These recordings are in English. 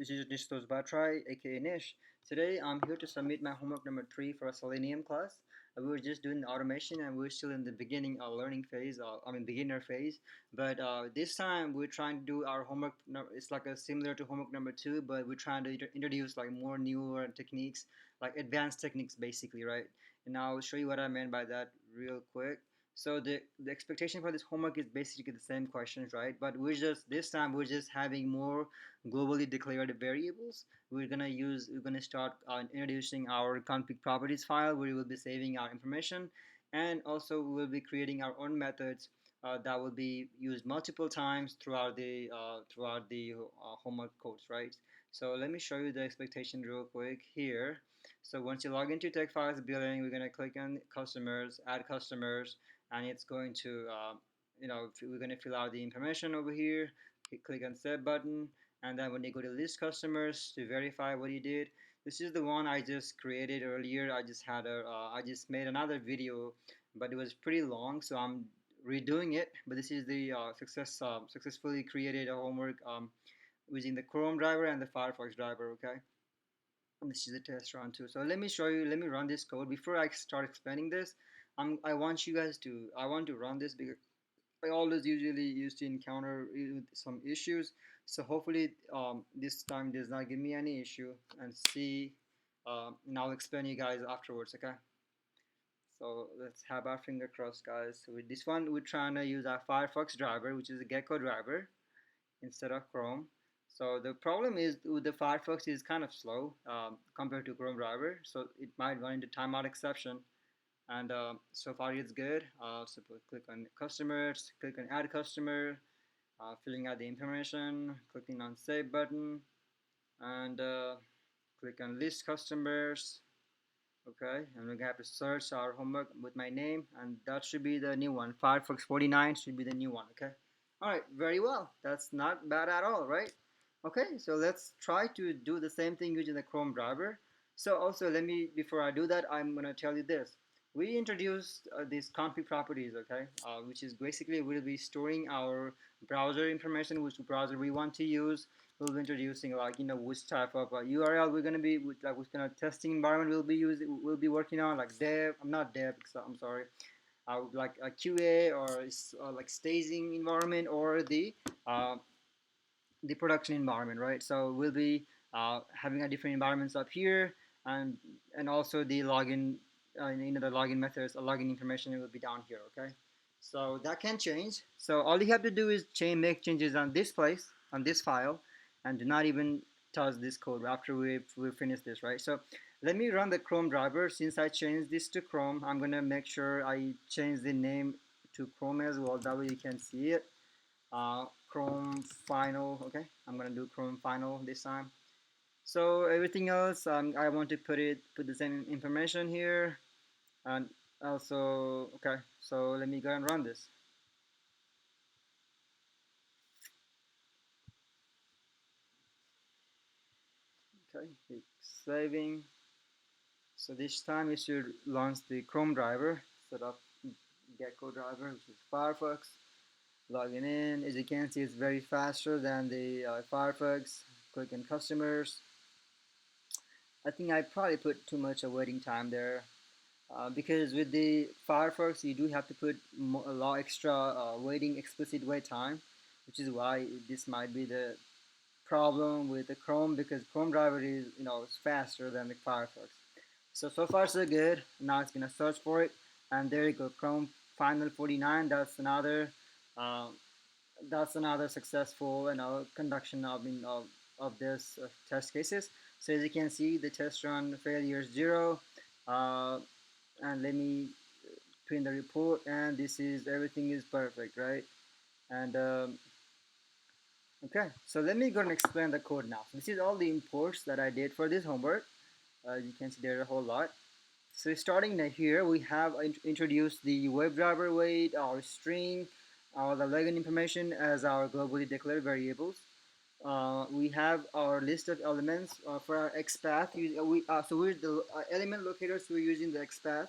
This is Nistoj Bhattarai, aka Nish. Today I'm here to submit my homework number 3 for a Selenium class. We were just doing the automation and we're still in the beginning learning phase, beginner phase. But this time we're trying to do our homework. It's like a similar to homework number 2, but we're trying to introduce like more newer techniques, like advanced techniques basically, right? And I'll show you what I meant by that real quick. So the expectation for this homework is basically the same questions, right? But we're just this time we're just having more globally declared variables. We're gonna start introducing our config properties file where we will be saving our information, and also we will be creating our own methods that will be used multiple times throughout the homework codes, right? So let me show you the expectation real quick here. So once you log into Tech Files Billing, we're gonna click on customers, add customers, and it's going to we're gonna fill out the information over here. Click on Set button, and then when you go to list customers to verify what you did, this is the one I just created earlier. I just made another video, but it was pretty long, so I'm redoing it. But this is the successfully created homework using the Chrome driver and the Firefox driver. Okay, and this is a test run too. So let me show you. Let me run this code before I start explaining this. I want to run this because I always usually used to encounter some issues. So hopefully this time does not give me any issue, and see, and I'll explain you guys afterwards. Okay. So let's have our finger crossed, guys. So with this one, we're trying to use our Firefox driver, which is a Gecko driver, instead of Chrome. So the problem is with the Firefox is kind of slow compared to Chrome driver, so it might run into timeout exception. And so far it's good. So click on customers, click on add customer, filling out the information, clicking on save button, and click on list customers. Okay, and we're gonna have to search our homework with my name, and that should be the new one. Firefox 49 should be the new one. Okay, all right, very well. That's not bad at all, right? Okay, so let's try to do the same thing using the Chrome driver. So also let me, before I do that, I'm gonna tell you this. We introduced these config properties, okay, which is basically we'll be storing our browser information, which browser we want to use. We'll be introducing like which type of URL we're gonna be like which kind of testing environment we'll be working on, like dev. I'm not dev, I'm sorry. Like a QA or like staging environment, or uh, the production environment, right? So we'll be having a different environments up here, and also the login, the login methods, login information will be down here. Okay, so that can change. So all you have to do is make changes on this place, on this file, and do not even touch this code after we finish this, right? So let me run the Chrome driver. Since I changed this to Chrome, I'm gonna make sure I change the name to Chrome as well. That way you can see it. Chrome final. Okay, I'm gonna do Chrome final this time. So everything else, I want to put the same information here, and also okay. So let me go and run this. Okay, it's saving. So this time it should launch the Chrome driver instead of Gecko driver, which is Firefox. Logging in, as you can see, it's very faster than the Firefox. Click on customers. I think I probably put too much of waiting time there. Because with the Firefox you do have to put a lot extra waiting explicit wait time, which is why this might be the problem with the Chrome, because Chrome driver is it's faster than the Firefox. So far so good. Now it's gonna search for it, and there you go, Chrome Final 49. Uh, that's another successful conduction of this test cases. So as you can see, the test run failure is 0. Uh, and let me print the report, and this is everything is perfect, right? And okay, so let me go and explain the code now. So this is all the imports that I did for this homework. You can see there's a whole lot. So starting here, we have introduced the WebDriver weight, our string, the login information as our globally declared variables. We have our list of elements for our XPath. So we're the element locators. We're using the XPath,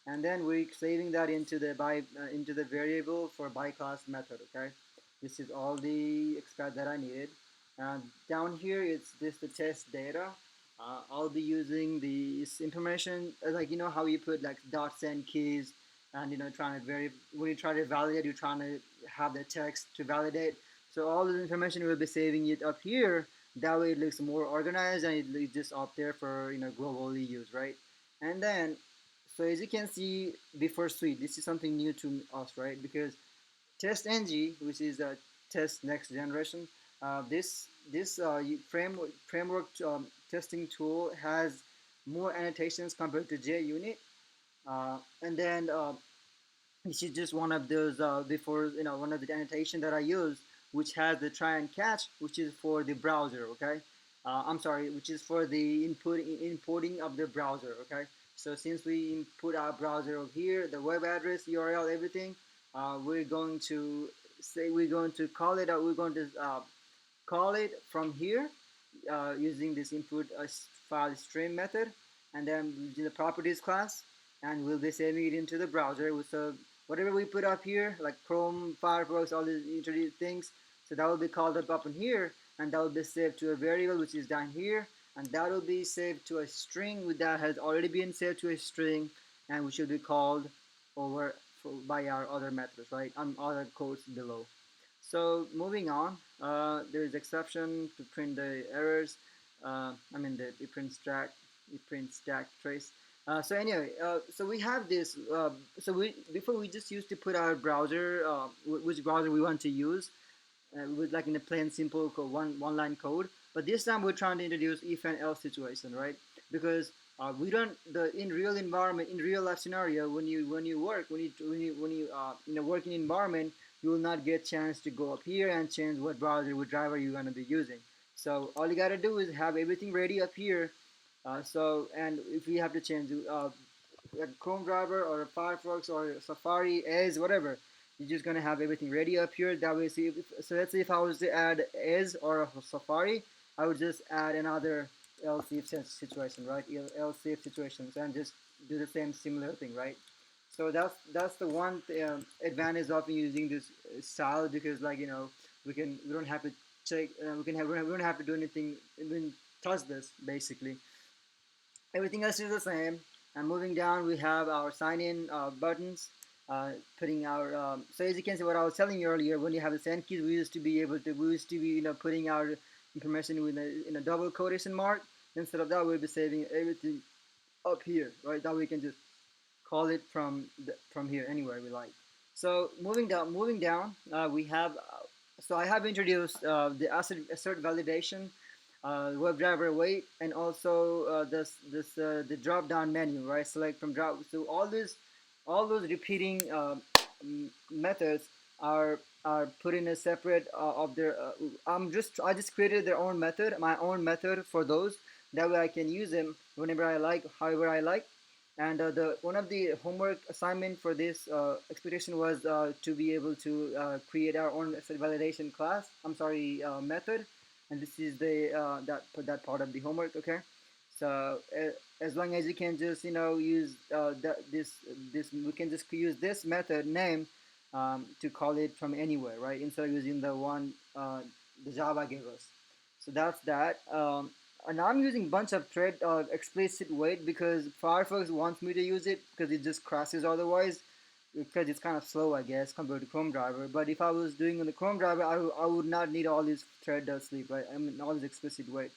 and then we're saving that into the variable for by class method. Okay, this is all the XPath that I needed. Down here, it's this the test data. I'll be using this information, like how you put like dots and keys, and trying to when you try to validate, you're trying to have the text to validate. So all this information will be saving it up here. That way, it looks more organized and it's just up there for globally use, right? And then, so as you can see before suite, this is something new to us, right? Because TestNG, which is a test next generation, this framework testing tool has more annotations compared to JUnit, and then this is just one of those before one of the annotation that I use, which has the try and catch, which is for the browser. Okay, I'm sorry, which is for the importing of the browser. Okay, so since we input our browser over here, the web address, URL, everything, we're going to say we're going to call it. We're going to call it from here using this input file stream method, and then using the properties class, and we'll be saving it into the browser. So whatever we put up here, like Chrome, Firefox, all these introduced things, so that will be called up in here, and that will be saved to a variable which is down here, and that will be saved to a string that has already been saved to a string, and which will be called over by our other methods, right? On other codes below. So moving on, there is exception to print the errors. I mean it prints stack trace. So anyway, so we have this. So we before we just used to put our browser, which browser we want to use, with like in a plain simple code, one line code. But this time we're trying to introduce if and else situation, right? Because we don't in real environment, in real life scenario, when you work, when you in a working environment, you will not get chance to go up here and change what browser, what driver you're gonna be using. So all you gotta do is have everything ready up here. And if you have to change a Chrome driver or a Firefox or a Safari, Edge, whatever, you're just gonna have everything ready up here. That way, see, so let's say if I was to add Edge or a Safari, I would just add another else if situation, right? Else if situations, and just do the same similar thing, right? So that's the one advantage of using this style, because like we don't have to check we don't have to do anything, even touch this basically. Everything else is the same. And moving down, we have our sign-in buttons. Putting our so as you can see, what I was telling you earlier, when you have the send keys, we used to be putting our information in a double quotation mark. Instead of that, we'll be saving everything up here, right? That we can just call it from here anywhere we like. So moving down, we have. So I have introduced the assert validation, WebDriver await, and also the drop down menu, right? Select from drop. So all those repeating methods are put in a separate of their. I just created their own method, my own method for those. That way I can use them whenever I like, however I like. And the one of the homework assignment for this expedition was to be able to create our own validation class. I'm sorry, method, and this is the that part of the homework. Okay, so as long as you can just use this we can just use this method name to call it from anywhere, right? Instead of using the one the Java gave us. So that's that. And I'm using a bunch of thread explicit wait because Firefox wants me to use it because it just crashes otherwise, because it's kind of slow, I guess, compared to Chrome driver. But if I was doing on the Chrome driver, I would not need all this thread sleep, right? I mean, all this explicit wait.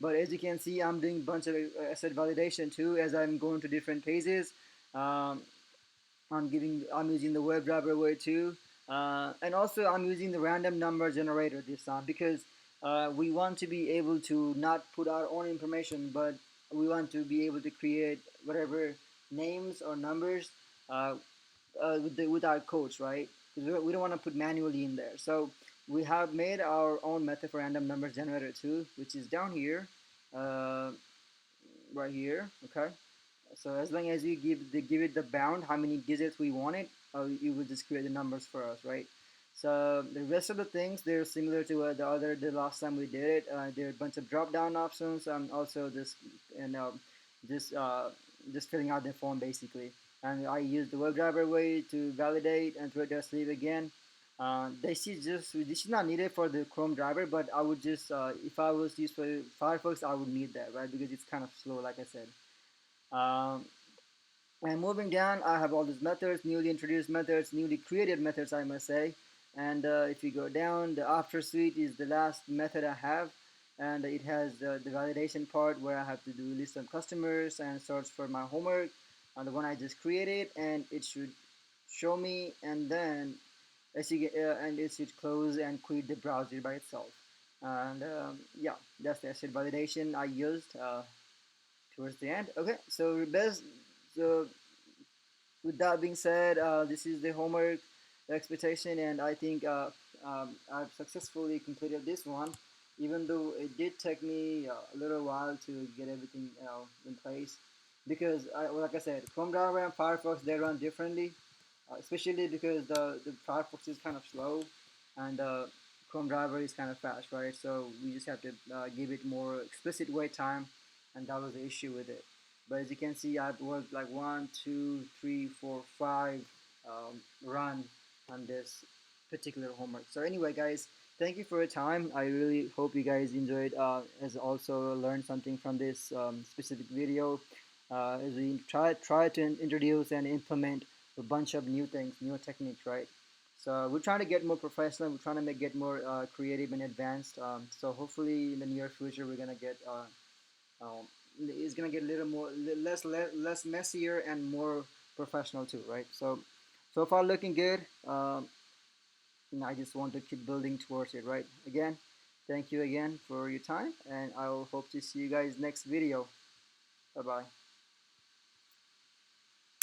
But as you can see, I'm doing a bunch of asset validation too as I'm going to different pages. Um, I'm using the WebDriver way too, and also I'm using the random number generator this time because we want to be able to not put our own information, but we want to be able to create whatever names or numbers with our codes, right? Because we don't want to put manually in there. So we have made our own method for random number generator too, which is down here, uh, right here. Okay. So as long as you give it the bound, how many digits we want it, you will just create the numbers for us, right? So the rest of the things, they're similar to the last time we did it. There are a bunch of drop down options, and also this and just uh, just filling out the form basically. And I use the WebDriver way to validate and thread their sleeve again. This is not needed for the Chrome driver, but I would just if I was to use for Firefox, I would need that, right? Because it's kind of slow, like I said. Um, and moving down, I have all these methods, newly introduced methods, newly created methods, I must say. And if you go down, the after suite is the last method I have, and it has the validation part where I have to do list of customers and search for my homework on the one I just created, and it should show me, and then as you get, and it should close and quit the browser by itself. And yeah, that's the asset validation I used towards the end. Okay, so with that being said, this is the homework expectation, and I think I've successfully completed this one, even though it did take me a little while to get everything in place. Because, like I said, Chrome browser and Firefox, they run differently, especially because the Firefox is kind of slow, and Chrome driver is kind of fast, right? So we just have to give it more explicit wait time, and that was the issue with it. But as you can see, I've worked like 1, 2, 3, 4, 5 run on this particular homework. So anyway, guys, thank you for your time. I really hope you guys enjoyed, as also learned something from this specific video. As we try to introduce and implement a bunch of new things, new techniques, right? So we're trying to get more professional. We're trying to get more creative and advanced. So hopefully in the near future we're gonna get it's gonna get a little more less messier and more professional too, right? So far looking good. I just want to keep building towards it, right? Again, thank you again for your time, and I will hope to see you guys next video. Bye bye.